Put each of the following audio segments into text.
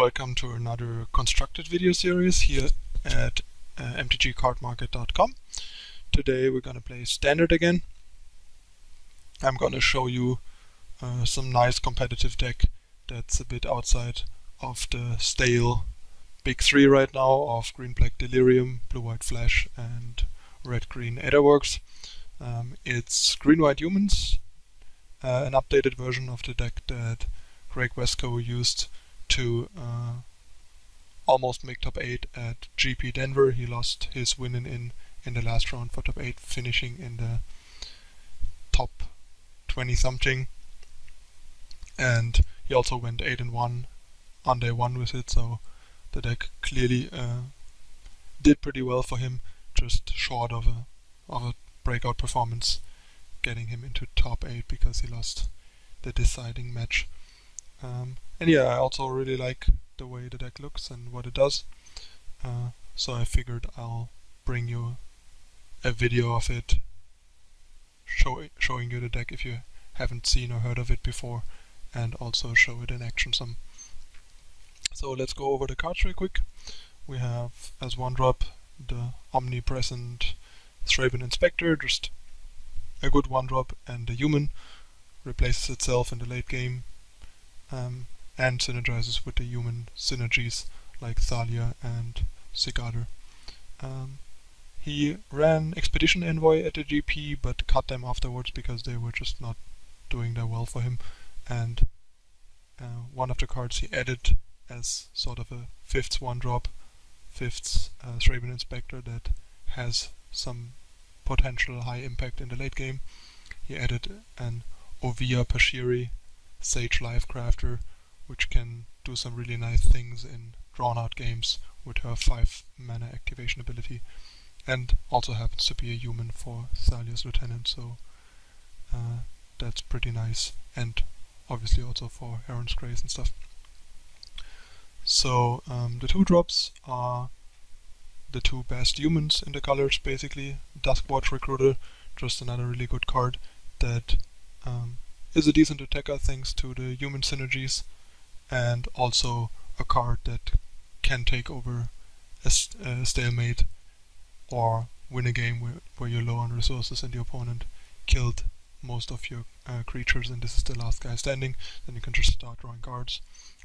welcome to another constructed video series here at MTGCardmarket.com. Today we're going to play Standard again. I'm going to show you some nice competitive deck that's a bit outside of the stale big three right now of Green-Black Delirium, Blue-White Flash and Red-Green Aetherworks. It's Green-White Humans, an updated version of the deck that Wescoe used to almost make top 8 at GP Denver. He lost his win in the last round for top 8, finishing in the top 20 something, and he also went 8-1 on day 1 with it, so the deck clearly did pretty well for him, just short of a breakout performance getting him into top 8 because he lost the deciding match. And yeah, I also really like the way the deck looks and what it does, so I figured I'll bring you a video of it showing you the deck if you haven't seen or heard of it before, and also show it in action some. So let's go over the cards real quick. We have as one drop the omnipresent Thraben Inspector, just a good one drop, and the human replaces itself in the late game and synergizes with the human synergies like Thalia and Sagada. He ran Expedition Envoy at the GP but cut them afterwards because they were just not doing that well for him, and one of the cards he added as sort of a 5th one drop, 5th Thraben Inspector that has some potential high impact in the late game. He added an Ovia Pashiri Sage Life Crafter, which can do some really nice things in drawn out games with her 5 mana activation ability, and also happens to be a human for Thalia's Lieutenant, so that's pretty nice, and obviously also for Heron's Grace and stuff. So the 2 drops are the 2 best humans in the colors basically. Duskwatch Recruiter, just another really good card that is a decent attacker thanks to the human synergies, and also a card that can take over a stalemate or win a game where you're low on resources and the opponent killed most of your creatures and this is the last guy standing. Then you can just start drawing cards,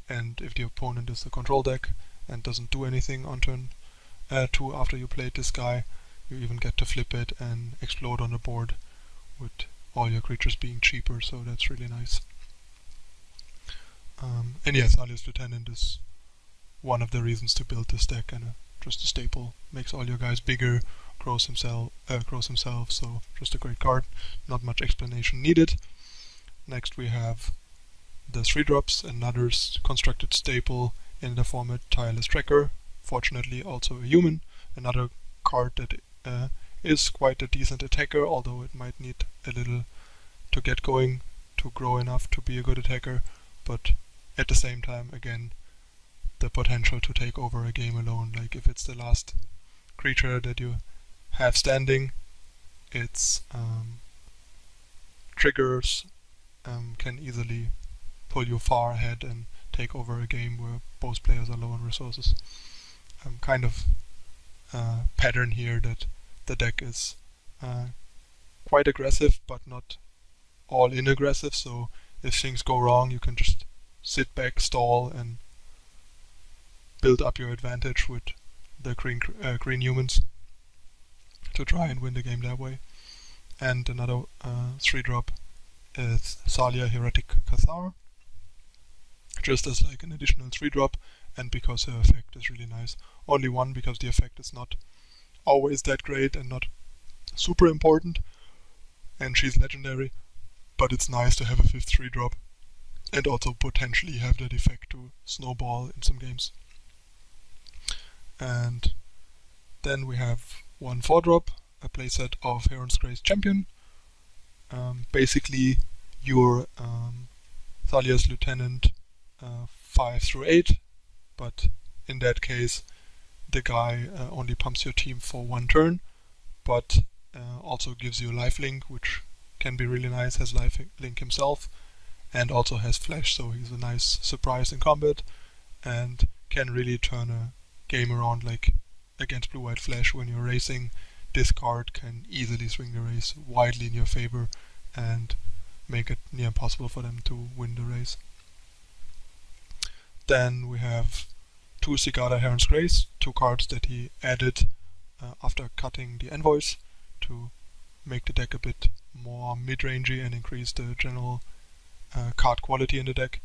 and if the opponent is a control deck and doesn't do anything on turn 2 after you played this guy, you even get to flip it and explode on the board with all your creatures being cheaper, so that's really nice. And yeah, Thalia's Lieutenant is one of the reasons to build this deck, and just a staple. Makes all your guys bigger, grows himself, so just a great card. Not much explanation needed. Next we have the 3 drops, another constructed staple in the format Tireless Tracker. Fortunately also a human, another card that is quite a decent attacker, although it might need a little to get going to grow enough to be a good attacker, but at the same time again the potential to take over a game alone. Like if it's the last creature that you have standing, its triggers can easily pull you far ahead and take over a game where both players are low on resources. Kind of pattern here that the deck is quite aggressive but not all in aggressive, so if things go wrong you can just sit back, stall and build up your advantage with the green humans to try and win the game that way. And another 3 drop is Thalia Heretic Cathar, just as like an additional 3 drop, and because her effect is really nice. Only 1 because the effect is not always that great and not super important, and she's legendary, but it's nice to have a 5th 3 drop and also potentially have that effect to snowball in some games. And then we have 1 4 drop, a playset of Heron's Grace Champion. Basically your Thalia's Lieutenant 5 through 8, but in that case the guy only pumps your team for 1 turn, but also gives you lifelink, which can be really nice, has lifelink himself, and also has flash, so he's a nice surprise in combat. and can really turn a game around. Like against Blue-White Flash, when you're racing, this card can easily swing the race widely in your favor and make it near impossible for them to win the race. Then we have two Sagada Heron's Grace, two cards that he added after cutting the envoys to make the deck a bit more mid-rangey and increase the general card quality in the deck.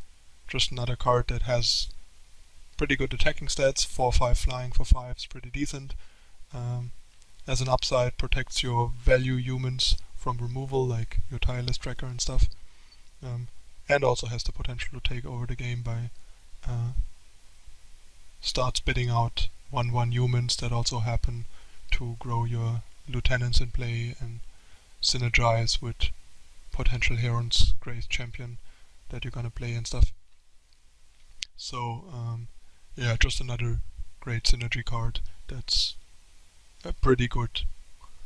Just another card that has pretty good attacking stats, 4/5 flying for 5 is pretty decent. As an upside, protects your value humans from removal, like your tireless tracker and stuff, and also has the potential to take over the game by start spitting out 1/1 humans that also happen to grow your lieutenants in play and synergize with potential Heron's Grace champion that you're gonna play and stuff. So yeah, just another great synergy card that's a pretty good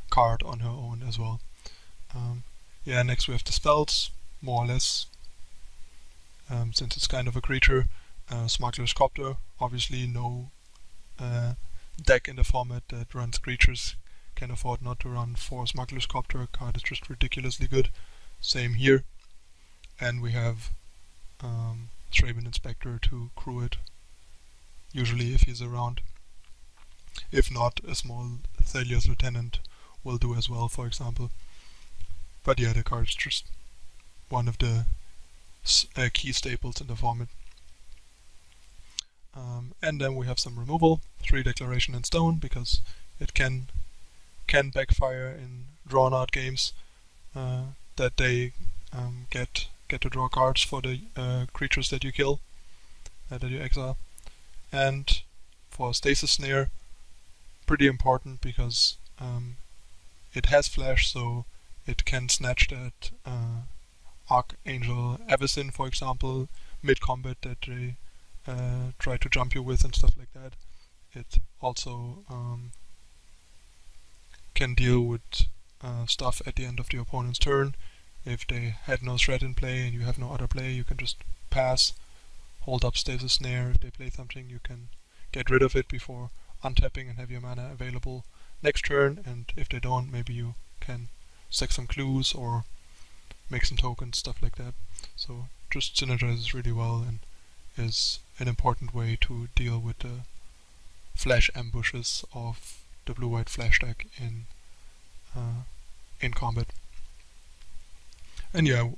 card on her own as well. Yeah, next we have the spells, more or less, since it's kind of a creature. Smugglers Chopper, obviously no deck in the format that runs creatures can afford not to run 4 Smugglers Chopper. Card is just ridiculously good. Same here. And we have Thraben Inspector to crew it, usually if he's around. If not, a small Thalia's Lieutenant will do as well, for example. But yeah, the card's just one of the key staples in the format. And then we have some removal, 3 Declaration in Stone, because it can backfire in drawn out games that they get to draw cards for the creatures that you kill, that you exile. And for Stasis Snare, pretty important because it has flash, so it can snatch that Archangel Avacyn, for example, mid-combat that they try to jump you with and stuff like that. It also can deal with stuff at the end of the opponent's turn. If they had no threat in play and you have no other play, you can just pass, hold up Stasis Snare. If they play something, you can get rid of it before untapping and have your mana available next turn, and if they don't, maybe you can stack some clues or make some tokens, stuff like that. So just synergizes really well and is an important way to deal with the flash ambushes of the Blue-White Flash deck in combat. And yeah,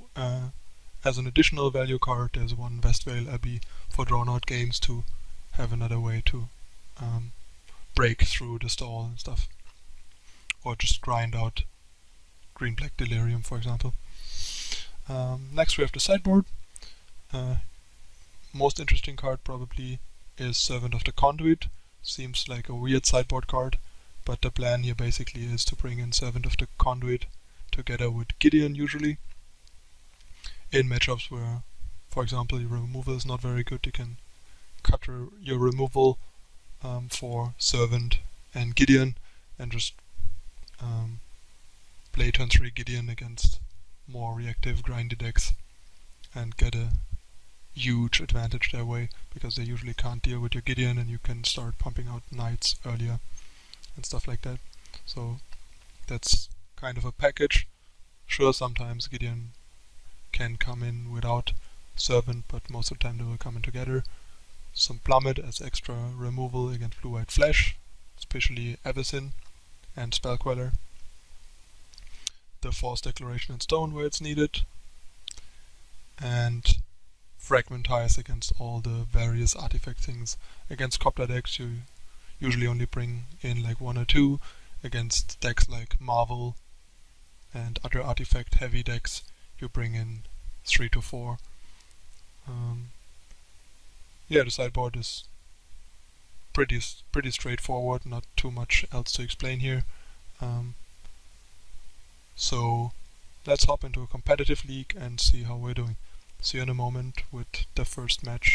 as an additional value card, there's one Westvale Abbey for drawn out games to have another way to break through the stall and stuff, or just grind out green-black Delirium, for example. Next we have the sideboard. Most interesting card probably is Servant of the Conduit. Seems like a weird sideboard card, but the plan here basically is to bring in Servant of the Conduit together with Gideon, usually in matchups where, for example, your removal is not very good. You can cut your removal for Servant and Gideon and just play turn 3 Gideon against more reactive grindy decks and get a huge advantage their way, because they usually can't deal with your Gideon and you can start pumping out knights earlier and stuff like that. So that's kind of a package. Sure, sometimes Gideon can come in without Servant, but most of the time they will come in together. Some Plummet as extra removal against Blue-White Flash, especially Avacyn and Spell Queller. The Force Declaration in Stone where it's needed, and Fragmentize against all the various artifact things. Against Copter decks you usually only bring in like 1 or 2. Against decks like Marvel and other artifact heavy decks you bring in 3 to 4. Yeah, the sideboard is pretty straightforward, not too much else to explain here. So let's hop into a competitive league and see how we're doing. See you in a moment with the first match